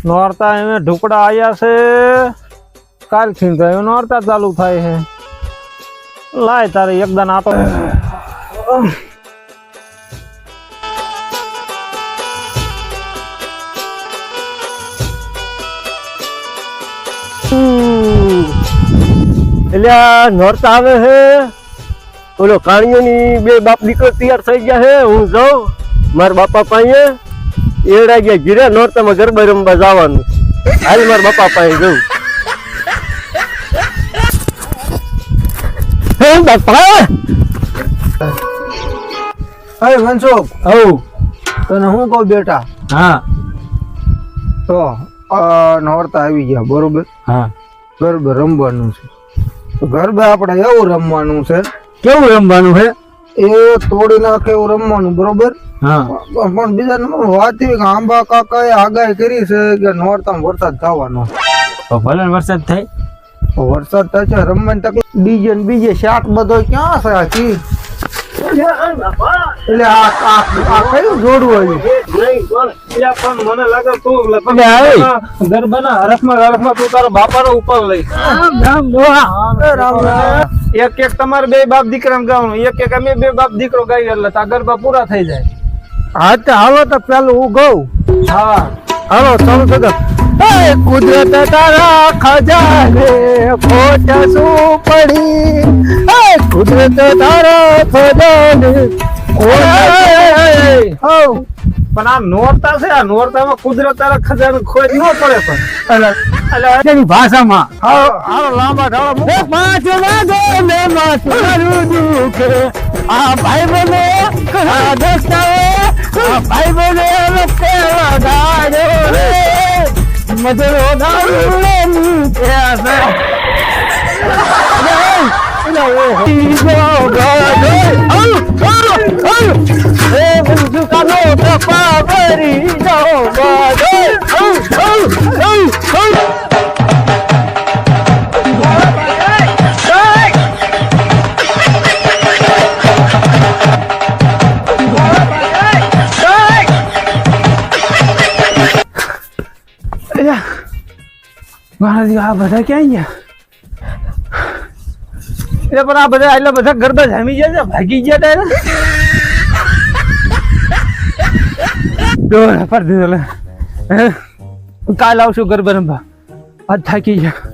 નોરતા એમે ઢુકડા આયા છે કાલથી તો એમ નોરતા ચાલુ થાય છે લાય તારે એકદમ આટો એટલે નોરતા આવે છે ઓલો કાણીઓની બે બાપ દીકરો તૈયાર થઈ ગયા છે હું જાઉં મારા બાપા પાસે એડા ગયા ગીરે નોરતામાં ગરબા રમવા જવાનું હાલ મારા બાપા પાસે જવું હે બાપા અરે મનસુખ હઉ તને હું કહું બેટા હા તો નોરતા આવી ગયા બરોબર હા ગરબા રમવાનું છે તો ગરબા આપણે એવું રમવાનું છે કેવું રમવાનું છે એ તોડી નાખે એવું રમવાનું બરોબર હા પણ બીજા નંબર વાત એવી કે આંબા કાકાએ આગાહી કરી છે કે નોરતામાં વરસાદ થવાનો તો ભલે વરસાદ થાય વરસાદ થાય છે રમવાની તકલીફ ડીજે ને બીજે શાક બધો ક્યાં છે આખી એટલે આ કયું જોડવું આવ્યું મને લાગે તું ગરબાના હરખમાં તું તારા બાપાનો ઉપર લઈ એક એક તમારે બે બાપ દીકરાને ગાવાનું એક એક અમે બે બાપ દીકરો ગાઈએ એટલે આ ગરબા પૂરા થઈ જાય હા તો હાલો તો પેલું હું ગઉં હા હાલો ચાલુ થતો કુદરત તારા ખજાને ખોટ શું પડી કુદરત તારા ખજાને પણ આ નોરતા છે આ નોરતામાં કુદરત તારા ખજાને ખોટ ન પડે પણ એની ભાષામાં હાલો લાંબા ઢાળો પાંચ વાગે ને માથું દુખે આ ભાઈ બને આ દોસ્તાએ આ ભાઈ બને કેવા ગાડો રે મધરો દારૂ લે નીચે આ બધા ક્યાં ગયા એટલે પણ આ બધા એટલે બધા ગરબા જામી ગયા છે ભાગી ગયા તા ફરી દીધો કાલ આવશું ગરબા રમવા આજ થાકી ગયા